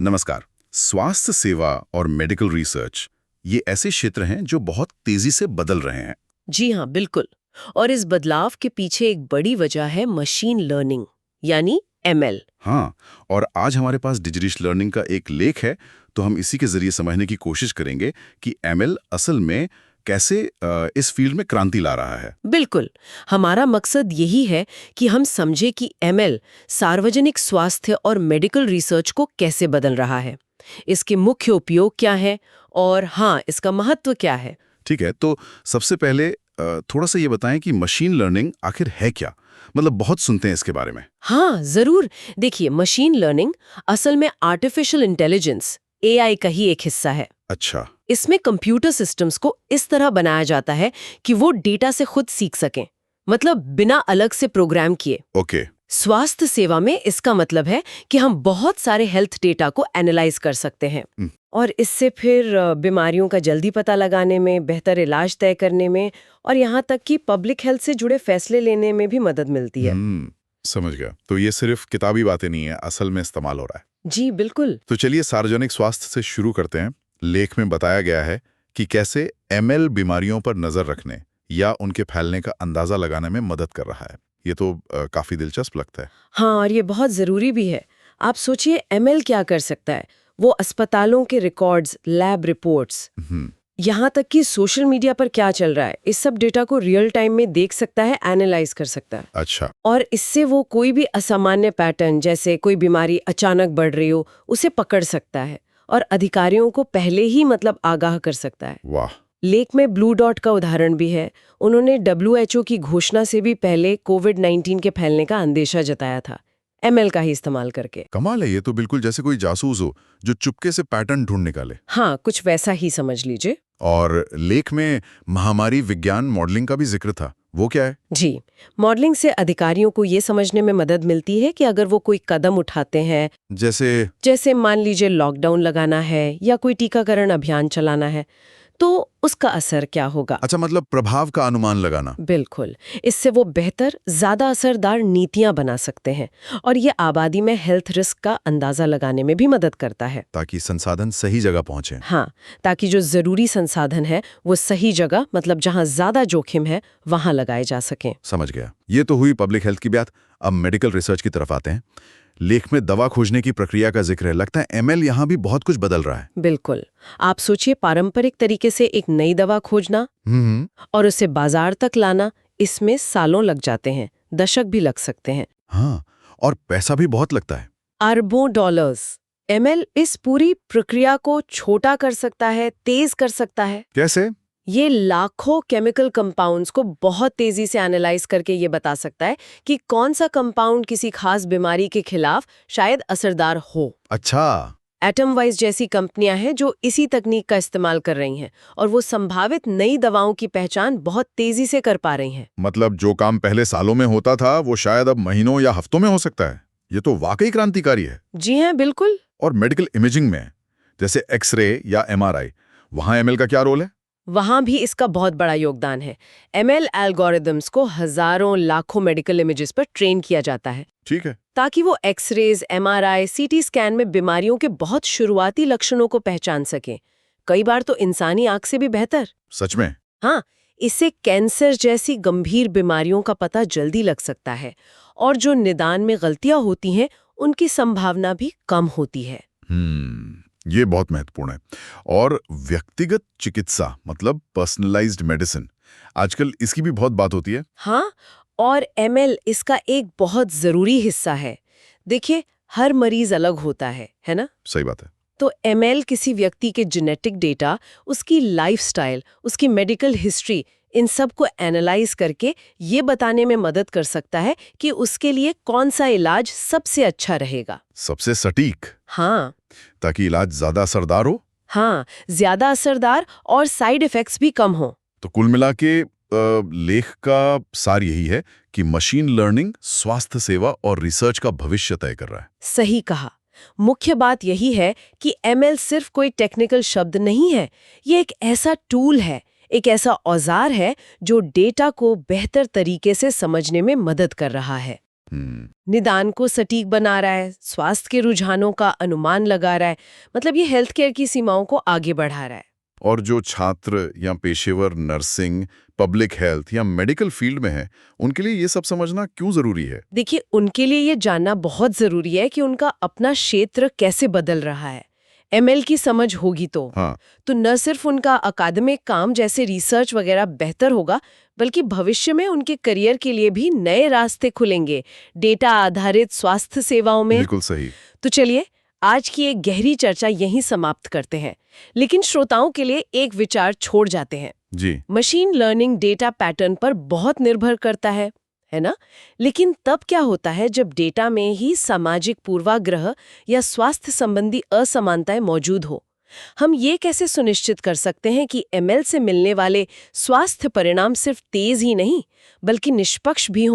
नमस्कार। स्वास्थ्य सेवा और मेडिकल रिसर्च ये ऐसे क्षेत्र हैं जो बहुत तेजी से बदल रहे हैं। जी हाँ, बिल्कुल। और इस बदलाव के पीछे एक बड़ी वजह है मशीन लर्निंग, यानी एमएल। हाँ, और आज हमारे पास डिजिटल लर्निंग का एक लेख है, तो हम इसी के जरिए समझने की कोशिश करेंगे कि एमएल असल में कैसे इस फील्ड में क्रांति ला रहा है। बिल्कुल। हमारा मकसद यही है कि हम समझे कि एमएल सार्वजनिक स्वास्थ्य और मेडिकल रिसर्च को कैसे बदल रहा है, इसके मुख्य उपयोग क्या है और हाँ, इसका महत्व क्या है। ठीक है, तो सबसे पहले थोड़ा सा ये बताएं कि मशीन लर्निंग आखिर है क्या? मतलब बहुत सुनते हैं इसके बारे में। हाँ, जरूर। देखिए, मशीन लर्निंग असल में आर्टिफिशियल इंटेलिजेंस एआई का ही एक हिस्सा है। अच्छा। इसमें कंप्यूटर सिस्टम्स को इस तरह बनाया जाता है कि वो डेटा से खुद सीख सकें, मतलब बिना अलग से प्रोग्राम किए। ओके। स्वास्थ्य सेवा में इसका मतलब है कि हम बहुत सारे हेल्थ डेटा को एनालाइज कर सकते हैं और इससे फिर बीमारियों का जल्दी पता लगाने में, बेहतर इलाज तय करने में और यहाँ तक कि पब्लिक हेल्थ से जुड़े फैसले लेने में भी मदद मिलती है। समझ गया। तो ये सिर्फ किताबी बातें नहीं है, असल में इस्तेमाल हो रहा है। जी बिल्कुल। तो चलिए सार्वजनिक स्वास्थ्य से शुरू करते हैं। लेख में बताया गया है कि कैसे एमएल बीमारियों पर नजर रखने या उनके फैलने का अंदाजा लगाने में मदद कर रहा है। ये तो काफी दिलचस्प लगता है। हाँ, और ये बहुत जरूरी भी है। आप सोचिए, एमएल क्या कर सकता है। वो अस्पतालों के रिकॉर्ड्स, लैब रिपोर्ट्स, यहाँ तक कि सोशल मीडिया पर क्या चल रहा है, इस सब डेटा को रियल टाइम में देख सकता है, एनालाइज कर सकता है। अच्छा। और इससे वो कोई भी असामान्य पैटर्न, जैसे कोई बीमारी अचानक बढ़ रही हो, उसे पकड़ सकता है और अधिकारियों को पहले ही आगाह कर सकता है। वाह। लेख में ब्लू डॉट का उदाहरण भी है। उन्होंने डब्ल्यूएचओ की घोषणा से भी पहले कोविड-19 के फैलने का अंदेशा जताया था, एमएल का ही इस्तेमाल करके। कमाल है, ये तो बिल्कुल जैसे कोई जासूस हो जो चुपके से पैटर्न ढूंढ निकाले। हाँ, कुछ वैसा ही समझ लीजिए। और लेख में महामारी विज्ञान मॉडलिंग का भी जिक्र था, वो क्या है? जी, मॉडलिंग से अधिकारियों को ये समझने में मदद मिलती है कि अगर वो कोई कदम उठाते हैं, जैसे मान लीजिए लॉकडाउन लगाना है या कोई टीकाकरण अभियान चलाना है, तो उसका असर क्या होगा। अच्छा, मतलब प्रभाव का अनुमान लगाना। बिल्कुल। इससे वो बेहतर, ज्यादा असरदार नीतियां बना सकते हैं और ये आबादी में हेल्थ रिस्क का अंदाजा लगाने में भी मदद करता है, ताकि संसाधन सही जगह पहुंचे। हाँ, ताकि जो जरूरी संसाधन है वो सही जगह, मतलब जहां ज्यादा जोखिम है, वहां लगाए जा सकें। समझ गया। ये तो हुई पब्लिक हेल्थ की बात। अब मेडिकल रिसर्च की तरफ आते हैं। लेख में दवा खोजने की प्रक्रिया का जिक्र है। लगता है एमएल यहाँ भी बहुत कुछ बदल रहा है। बिल्कुल। आप सोचिए, पारंपरिक तरीके से एक नई दवा खोजना और उसे बाजार तक लाना, इसमें सालों लग जाते हैं, दशक भी लग सकते हैं। हाँ, और पैसा भी बहुत लगता है। अरबों डॉलर्स। एमएल इस पूरी प्रक्रिया को छोटा कर सकता है, तेज कर सकता है। कैसे? ये लाखों केमिकल कंपाउंड्स को बहुत तेजी से एनालाइज करके ये बता सकता है कि कौन सा कंपाउंड किसी खास बीमारी के खिलाफ शायद असरदार हो। अच्छा। एटम वाइज जैसी कंपनियां हैं जो इसी तकनीक का इस्तेमाल कर रही हैं और वो संभावित नई दवाओं की पहचान बहुत तेजी से कर पा रही हैं। मतलब जो काम पहले सालों में होता था वो शायद अब महीनों या हफ्तों में हो सकता है। ये तो वाकई क्रांतिकारी है। जी हाँ, बिल्कुल। और मेडिकल इमेजिंग में, जैसे एक्सरे या एमआरआई, वहां एमएल का क्या रोल है? वहां भी इसका बहुत बड़ा योगदान है। एमएल एल्गोरिदम्स को हजारों लाखों मेडिकल इमेजेस पर ट्रेन किया जाता है। ठीक है। ताकि वो एक्सरेज, एमआरआई, सीटी स्कैन में बीमारियों के बहुत शुरुआती लक्षणों को पहचान सकें, कई बार तो इंसानी आंख से भी बेहतर। सच में? हाँ, इससे कैंसर जैसी गंभीर बीमारियों का पता जल्दी लग सकता है और जो निदान में गलतियां होती हैं, उनकी संभावना भी कम होती है। ये बहुत महत्वपूर्ण है। और व्यक्तिगत चिकित्सा, मतलब पर्सनलाइज्ड मेडिसिन, आजकल इसकी भी बहुत बात होती है। हाँ, और एमएल इसका एक बहुत जरूरी हिस्सा है। देखिए, हर मरीज अलग होता है ना? सही बात है। तो एमएल किसी व्यक्ति के जेनेटिक डेटा, उसकी लाइफस्टाइल, उसकी मेडिकल हिस्ट्री, इन सब को एनालाइज करके ये बताने में मदद कर सकता है कि उसके लिए कौन सा इलाज सबसे अच्छा रहेगा। सबसे सटीक। हाँ, ताकि इलाज ज्यादा असरदार हो। हाँ, ज्यादा असरदार और साइड इफेक्ट्स भी कम हो। तो कुल मिला के लेख का सार यही है कि मशीन लर्निंग स्वास्थ्य सेवा और रिसर्च का भविष्य तय कर रहा है। सही कहा। मुख्य बात यही है कि एमएल सिर्फ कोई टेक्निकल शब्द नहीं है, ये एक ऐसा टूल है, एक ऐसा औजार है जो डेटा को बेहतर तरीके से समझने में मदद कर रहा है। निदान को सटीक बना रहा है, स्वास्थ्य के रुझानों का अनुमान लगा रहा है, मतलब ये हेल्थ केयर की सीमाओं को आगे बढ़ा रहा है। और जो छात्र या पेशेवर नर्सिंग, पब्लिक हेल्थ या मेडिकल फील्ड में है, उनके लिए ये सब समझना क्यों जरूरी है? देखिए, उनके लिए ये जानना बहुत जरूरी है कि उनका अपना क्षेत्र कैसे बदल रहा है। एमएल की समझ होगी तो न सिर्फ उनका अकादमिक काम जैसे रिसर्च वगैरह बेहतर होगा, बल्कि भविष्य में उनके करियर के लिए भी नए रास्ते खुलेंगे डेटा आधारित स्वास्थ्य सेवाओं में। बिल्कुल सही। तो चलिए, आज की एक गहरी चर्चा यहीं समाप्त करते हैं, लेकिन श्रोताओं के लिए एक विचार छोड़ जाते हैं जी। मशीन लर्निंग डेटा पैटर्न पर बहुत निर्भर करता है ना? लेकिन तब क्या होता है जब डेटा में ही सामाजिक पूर्वाग्रह या स्वास्थ्य संबंधी असमानताएं मौजूद हो? हम ये कैसे सुनिश्चित कर सकते हैं कि एमएल से मिलने वाले स्वास्थ्य परिणाम सिर्फ तेज ही नहीं, बल्कि निष्पक्ष भी हों?